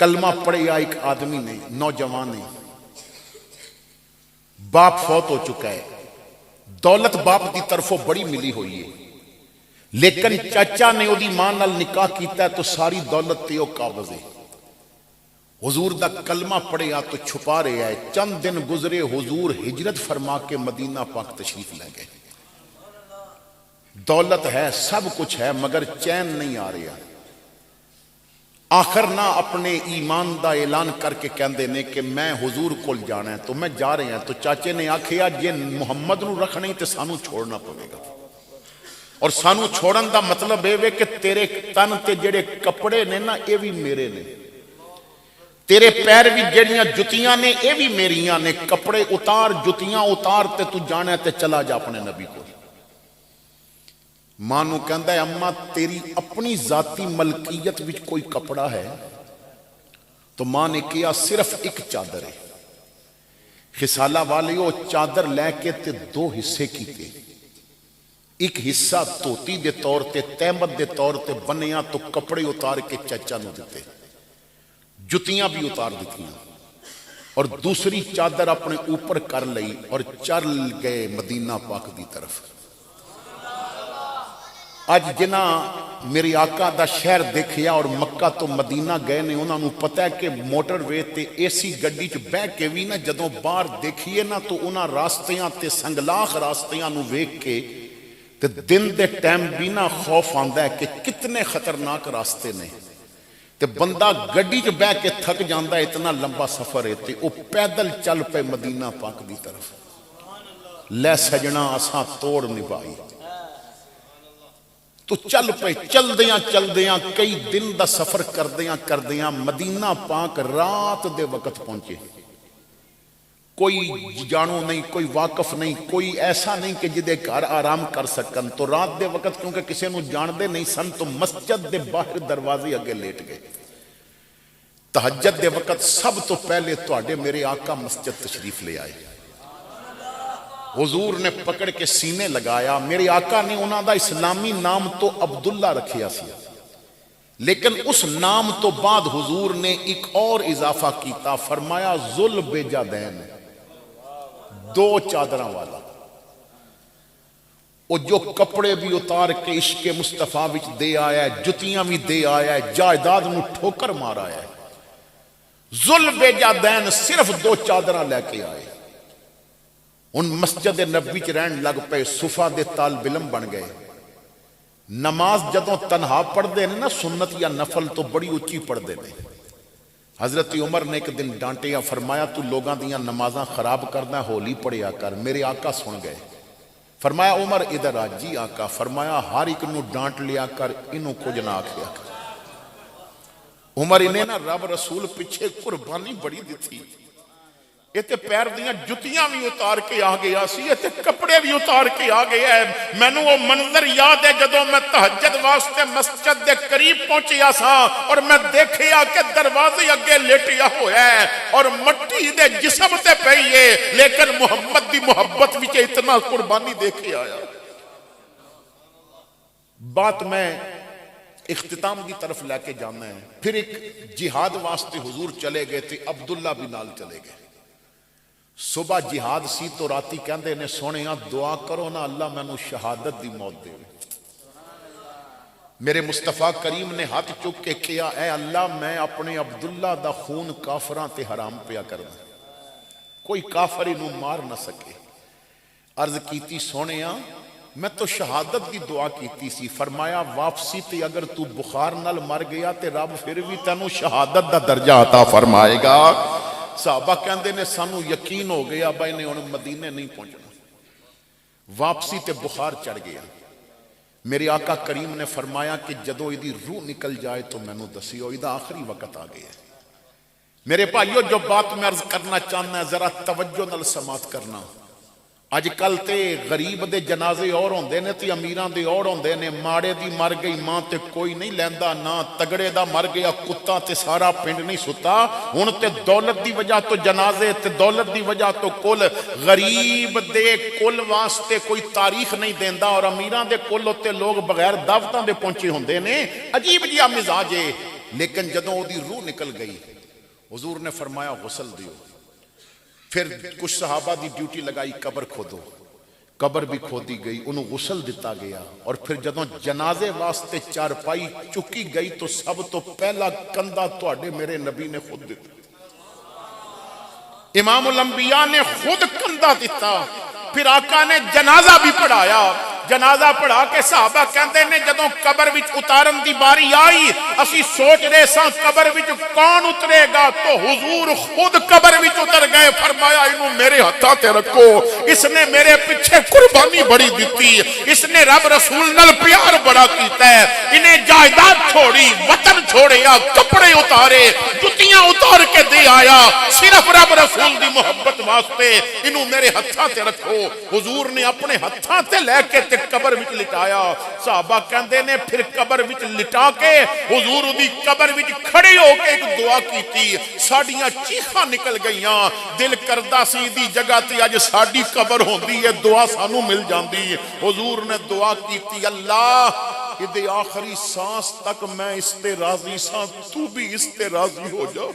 कलमा पढ़िया एक आदमी ने, नौजवान ने, बाप फौत हो चुका है, दौलत बाप की तरफों बड़ी मिली हुई है, लेकिन चाचा ने ओदी मां नाल निकाह किया तो सारी दौलत ते काबज है। हुजूर दा कलमा पढ़िया तो छुपा रहा है। चंद दिन गुजरे, हुजूर हिजरत फरमा के मदीना पाक तशरीफ ले गए। दौलत है, सब कुछ है, मगर चैन नहीं आ रहा। आखिर ना अपने ईमान का ऐलान करके कहते ने कि मैं हुजूर को जाना है, तो मैं जा रहा। तो चाचे ने आखिया जे मुहम्मद नूं रखना ही तो सानू छोड़ना पवेगा, और सानू छोड़न का मतलब यह कि तेरे तन ते जेड़े कपड़े ने ना, ये भी मेरे ने, तेरे पैर भी जड़ियां जुतियां ने, ये भी मेरियां ने। कपड़े उतार, जुतियां उतार, ते तू जाना ते चला जा अपने नबी को। मां नूं कहंदा है, अम्मा तेरी अपनी जाती मलकीयत विच कोई कपड़ा है? तो मां ने कहा सिर्फ एक चादर है। खिसाला वाले वो चादर लैके ते दो हिस्से कीते। एक हिस्सा धोती के तौर पर, तहमत के तौर पर बनिया, तो कपड़े उतार के चाचा नूं दिते, जुतियां भी उतार दी, और दूसरी चादर अपने ऊपर कर लई और चल गए मदीना पाक की तरफ। अज जिन्हां मेरे आका दा शहर देखिया और मक्का तो मदीना गए ने, उन्होंने पता है कि मोटरवे ते एसी गड्डी च बह के भी ना जदों बाहर देखिए ना, तो उन्हां रास्तियां ते संगलाख रास्तियां नूं वेख के ते दिन दे टाइम भी ना खौफ आंदा है कि कितने खतरनाक रास्ते ने। ते बंदा गड्डी च बह के थक जाता है, इतना लंबा सफर है, तो वह पैदल चल पे मदीना पाक की तरफ। लै सजना असां तोड़ निभाई, तो चल पे। चलदियां चलदियां कई दिन का सफर करदियां मदीना पाक रात दे वक्त पहुंचे। कोई जानू नहीं, कोई वाकफ नहीं, कोई ऐसा नहीं कि जिदे घर आराम कर सकन। तो रात दे वक्त क्योंकि किसी को जानते नहीं सन, तो मस्जिद के बाहर दरवाजे अगे लेट गए। तहज्जुद दे वक्त सब तो पहले तुहाडे मेरे आका मस्जिद तशरीफ ले आए। हुजूर ने पकड़ के सीने लगाया। मेरे आका ने उन्हों का इस्लामी नाम तो अब्दुल्ला रखिया सी, लेकिन उस नाम तो बाद हुजूर ने एक और इजाफा किया, फरमाया जुल बेजादैन, दो चादर वाला। वो जो कपड़े भी उतार के इश्क मुस्तफा विच दे आया है, जुतियां भी दे आया है, जायदाद नूं ठोकर मारा है। जुल बेजादैन, सिर्फ दो चादर लैके आए। हुण मस्जिद नबी च रहन लग पे, सुफा दे तालिब इल्म बन गए। नमाज जदों तनहा पढ़ते हैं ना, सुन्नत या नफल, तो बड़ी उच्ची पढ़ते हैं। हजरत उमर ने एक दिन डांटिया, फरमाया तू लोगों दियां नमाज़ां खराब करना, होली पढ़िया कर। मेरे आका सुन गए। फरमाया उमर इधर आ। जी आका। फरमाया हर एक नूं डांट लिया कर, इनू कुछ ना आखिया कर। उमर इन्हें ना रब रसूल पिछे कुर्बानी बड़ी दी। इतने पैर दियां जुतियां भी उतार के आ गया सी, इतने कपड़े भी उतार के आ गया है। मैनू वो मंजर याद है जदों मैं तहज्जुद वास्ते मस्जिद के करीब पहुंचिया सा, और मैं देखिया कि दरवाजे अगे लेटिया होया है और मट्टी दे जिस्म ते पई है, लेकिन मुहम्मद दी मुहब्बत विच इतना कुर्बानी देखे आया। बात मैं इख्तिताम की तरफ लैके जाना है। फिर एक जिहाद वास्ते हुजूर चले गए थे, अब्दुल्ला भी नाल चले गए। सुबह जिहाद सी तो राती कहते ने, सोने दुआ करो ना अल्लाह मैनू शहादत दी मौत दे। मेरे मुस्तफा करीम ने हाथ चुक के किया, ऐ अल्लाह मैं अपने अब्दुल्ला दा खून काफरां ते हराम पिया करना, कोई काफर इनू मार ना सके। अर्ज कीती सोने मैं तो शहादत की दुआ की सी। फरमाया वापसी ते अगर तू बुखार नाल मर गया तो रब फिर भी तेनू शहादत दा दर्जा अता फरमाएगा। साहबा कहते ने सानू यकीन हो गया भाई ने हुण मदीने नहीं पहुंचना। वापसी ते बुखार चढ़ गया। मेरे आका करीम ने फरमाया कि जदों इहदी रूह निकल जाए तो मैनू दसियो, इहदा आखिरी वक्त आ गया। मेरे भाइयों जो बात मैं अर्ज करना चाहना है, जरा तवज्जो नाल समात करना। अजकल तो गरीब के जनाजे और होंदे ने ते अमीरां दे और होंदे ने। माड़े दी मर गई मां ते कोई नहीं लैंदा, ना तगड़े दा मर गया कुत्ता ते सारा पिंड नहीं सुता। हुण ते दौलत दी वजह तो जनाजे ते दौलत दी वजह तो कुल। गरीब दे कुल वास्ते कोई तारीख नहीं देंदा, और अमीरां दे कुल उत्ते लोग बगैर दावतां दे पहुंचे होंदे ने। अजीब जिहा मिजाज है। लेकिन जदों ओदी रूह निकल गई, हुजूर ने फरमाया गुसल दियो। फिर कुछ सहाबा की ड्यूटी लगाई, कबर खोदो। कबर भी खोदी गई, उन्होंने गुसल दिता गया। और फिर जदों जनाजे वास्ते चारपाई चुकी गई तो सब तो पहला कंधा तुहाडे मेरे नबी ने खुद दिता। इमामुल अंबिया ने खुद कंधा दिता। फिर आका ने जनाजा भी पढ़ाया। जनाजा पढ़ा के सहाबा कहते ने जदों कबर विच उतारन की बारी आई, असी सोच रहे सा कबर विच कौन उतरेगा, तो हुजूर खुद कबर विच उतर गए। फरमाया इनू मेरे हाथों ते रखो, इसने मेरे पीछे कुर्बानी बड़ी दी, इसने रब रसूल नाल प्यार बड़ा कीता है, इन्हें जायदाद छोड़ी, वतन छोड़िया, कपड़े उतारे, जुतियां उतार के दे आया, सिर्फ रब रसूल की मुहब्बत वास्ते। इनू मेरे हाथों ते रखो। हुजूर ने अपने हाथों ते लेके कबर विच लिटाया। साहबा कहते ने फिर कबर विच लिटा के हुजूर दी कबर विच खड़े होके एक दुआ की। साडियां चीखां निकल गईयां। दिल करदा सी दी जगह ते अज साडी कबर होंदी है, दुआ सानू मिल जांदी। हुजूर ने दुआ की, अल्लाह इहदे आखिरी सांस तक मैं इस ते राजी सा, तू भी इस ते राजी हो जा।